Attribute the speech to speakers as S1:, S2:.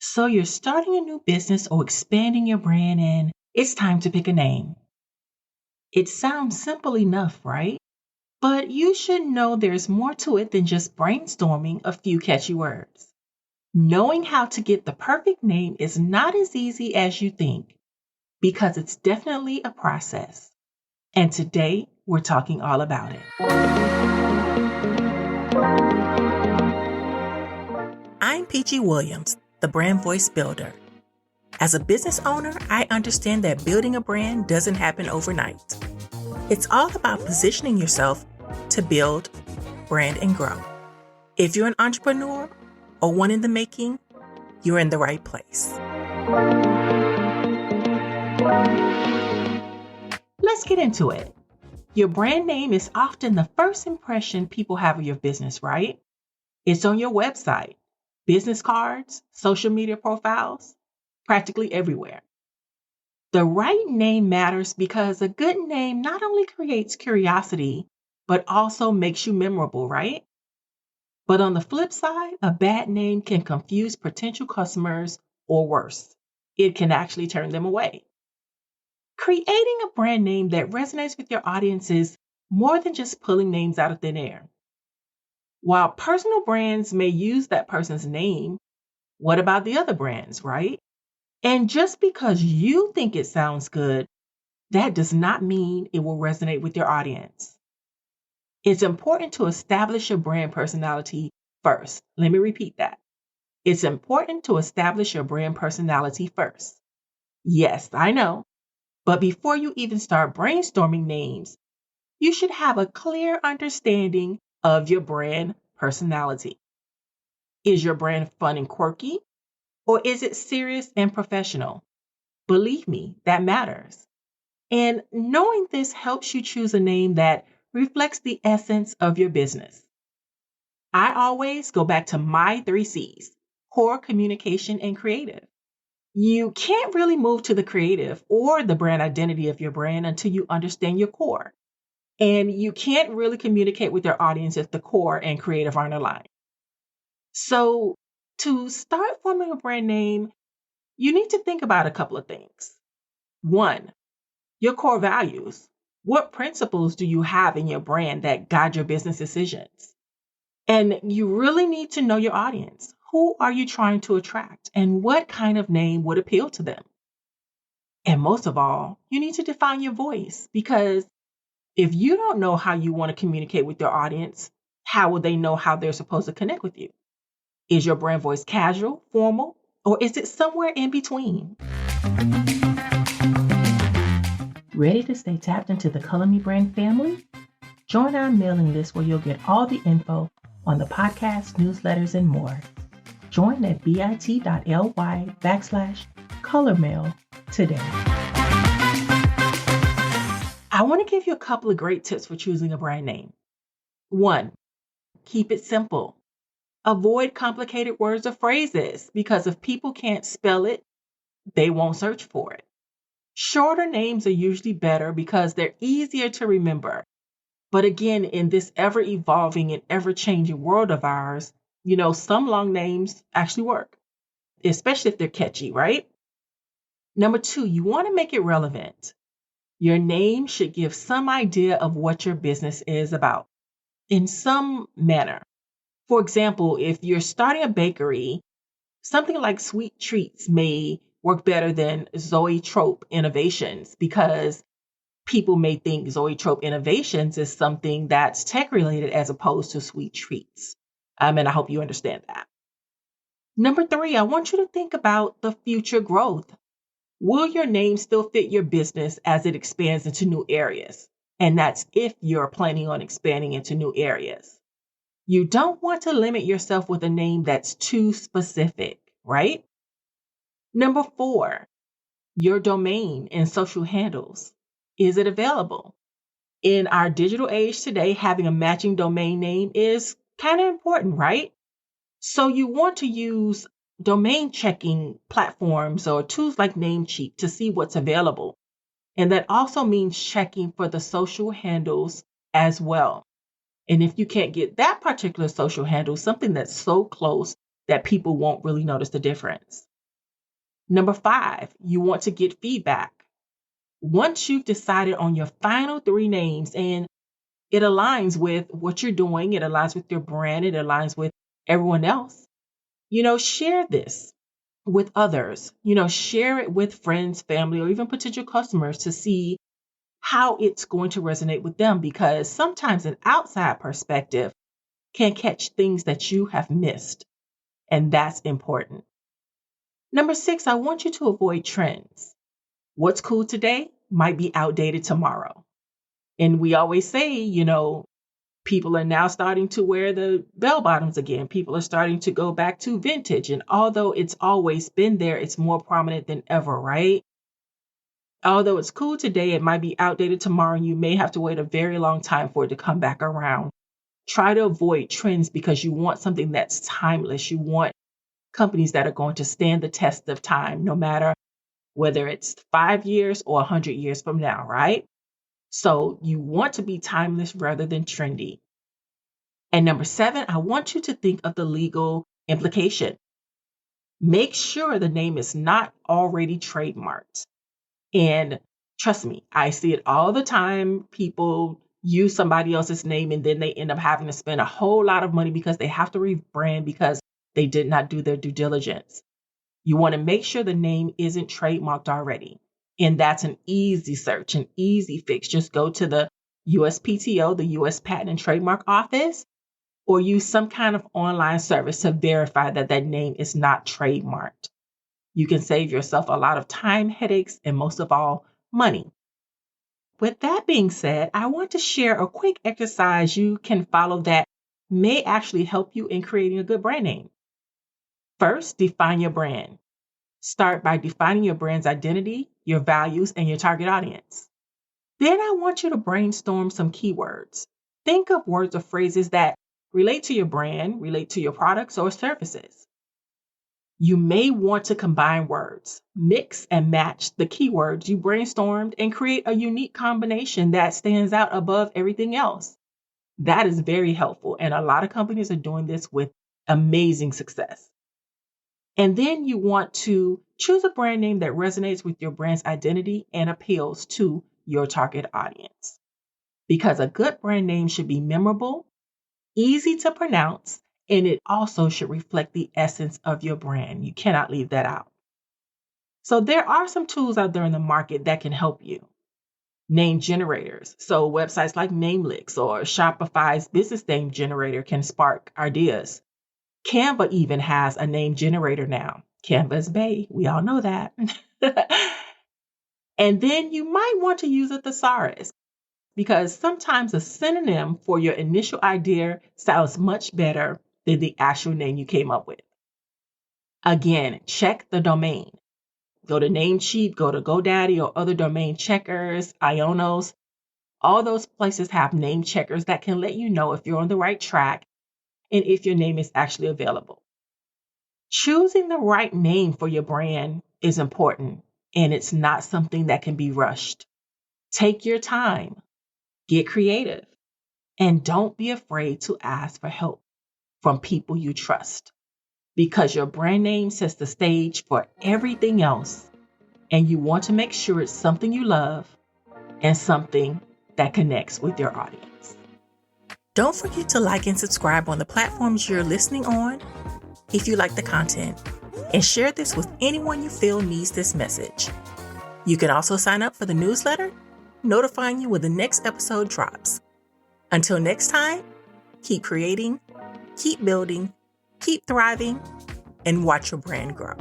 S1: So you're starting a new business or expanding your brand, and it's time to pick a name. It sounds simple enough, right? But you should know there's more to it than just brainstorming a few catchy words. Knowing how to get the perfect name is not as easy as you think because it's definitely a process. And today we're talking all about it. I'm Peachy Williams, the brand voice builder. As a business owner, I understand that building a brand doesn't happen overnight. It's all about positioning yourself to build, brand, and grow. If you're an entrepreneur or one in the making, you're in the right place. Let's get into it. Your brand name is often the first impression people have of your business, right? It's on your website, business cards, social media profiles, practically everywhere. The right name matters because a good name not only creates curiosity, but also makes you memorable, right? But on the flip side, a bad name can confuse potential customers or worse, it can actually turn them away. Creating a brand name that resonates with your audience is more than just pulling names out of thin air. While personal brands may use that person's name, what about the other brands, right? And just because you think it sounds good, that does not mean it will resonate with your audience. It's important to establish your brand personality first. Let me repeat that. It's important to establish your brand personality first. Yes, I know. But before you even start brainstorming names, you should have a clear understanding of your brand personality. Is your brand fun and quirky? Or is it serious and professional? Believe me, that matters. And knowing this helps you choose a name that reflects the essence of your business. I always go back to my 3 C's: core, communication, and creative. You can't really move to the creative or the brand identity of your brand until you understand your core. And you can't really communicate with your audience if the core and creative aren't aligned. So, to start forming a brand name, you need to think about a couple of things. One, your core values. What principles do you have in your brand that guide your business decisions? And you really need to know your audience. Who are you trying to attract? And what kind of name would appeal to them? And most of all, you need to define your voice, because if you don't know how you want to communicate with your audience, how will they know how they're supposed to connect with you? Is your brand voice casual, formal, or is it somewhere in between? Ready to stay tapped into the Color Me brand family? Join our mailing list where you'll get all the info on the podcast, newsletters, and more. Join at bit.ly/colormail today. I want to give you a couple of great tips for choosing a brand name. 1, keep it simple. Avoid complicated words or phrases, because if people can't spell it, they won't search for it. Shorter names are usually better because they're easier to remember. But again, in this ever-evolving and ever-changing world of ours, some long names actually work, especially if they're catchy, right? Number 2, you want to make it relevant. Your name should give some idea of what your business is about in some manner. For example, if you're starting a bakery, something like Sweet Treats may work better than Zoetrope Innovations, because people may think Zoetrope Innovations is something that's tech related as opposed to Sweet Treats. And I hope you understand that. Number 3, I want you to think about the future growth. Will your name still fit your business as it expands into new areas? And that's if you're planning on expanding into new areas. You don't want to limit yourself with a name that's too specific, right? Number 4, your domain and social handles. Is it available? In our digital age today, having a matching domain name is kind of important, right? So you want to use domain checking platforms or tools like Namecheap to see what's available. And that also means checking for the social handles as well. And if you can't get that particular social handle, something that's so close that people won't really notice the difference, Number 5, you want to get feedback. Once you've decided on your final 3 names and it aligns with what you're doing, it aligns with your brand, it aligns with everyone else, share this with others. Share it with friends, family, or even potential customers to see how it's going to resonate with them, because sometimes an outside perspective can catch things that you have missed, and that's important. Number 6, I want you to avoid trends. What's cool today might be outdated tomorrow. And we always say, people are now starting to wear the bell bottoms again. People are starting to go back to vintage. And although it's always been there, it's more prominent than ever, right? Although it's cool today, it might be outdated tomorrow. And you may have to wait a very long time for it to come back around. Try to avoid trends because you want something that's timeless. You want companies that are going to stand the test of time, no matter whether it's 5 years or 100 years from now, right? So you want to be timeless rather than trendy. And number 7, I want you to think of the legal implication. Make sure the name is not already trademarked. And trust me, I see it all the time. People use somebody else's name and then they end up having to spend a whole lot of money because they have to rebrand because they did not do their due diligence. You want to make sure the name isn't trademarked already. And that's an easy search, an easy fix. Just go to the USPTO, the US Patent and Trademark Office, or use some kind of online service to verify that that name is not trademarked. You can save yourself a lot of time, headaches, and most of all, money. With that being said, I want to share a quick exercise you can follow that may actually help you in creating a good brand name. First, define your brand. Start by defining your brand's identity, your values, and your target audience. Then I want you to brainstorm some keywords. Think of words or phrases that relate to your brand, relate to your products or services. You may want to combine words, mix and match the keywords you brainstormed, and create a unique combination that stands out above everything else. That is very helpful, and a lot of companies are doing this with amazing success. And then you want to choose a brand name that resonates with your brand's identity and appeals to your target audience. Because a good brand name should be memorable, easy to pronounce, and it also should reflect the essence of your brand. You cannot leave that out. So there are some tools out there in the market that can help you. Name generators. So websites like Namelix or Shopify's business name generator can spark ideas. Canva even has a name generator now. Canva is bae. We all know that. And then you might want to use a thesaurus, because sometimes a synonym for your initial idea sounds much better than the actual name you came up with. Again, check the domain. Go to Namecheap, go to GoDaddy or other domain checkers, Ionos. All those places have name checkers that can let you know if you're on the right track and if your name is actually available. Choosing the right name for your brand is important, and it's not something that can be rushed. Take your time, get creative, and don't be afraid to ask for help from people you trust, because your brand name sets the stage for everything else, and you want to make sure it's something you love and something that connects with your audience. Don't forget to like and subscribe on the platforms you're listening on if you like the content, and share this with anyone you feel needs this message. You can also sign up for the newsletter, notifying you when the next episode drops. Until next time, keep creating, keep building, keep thriving, and watch your brand grow.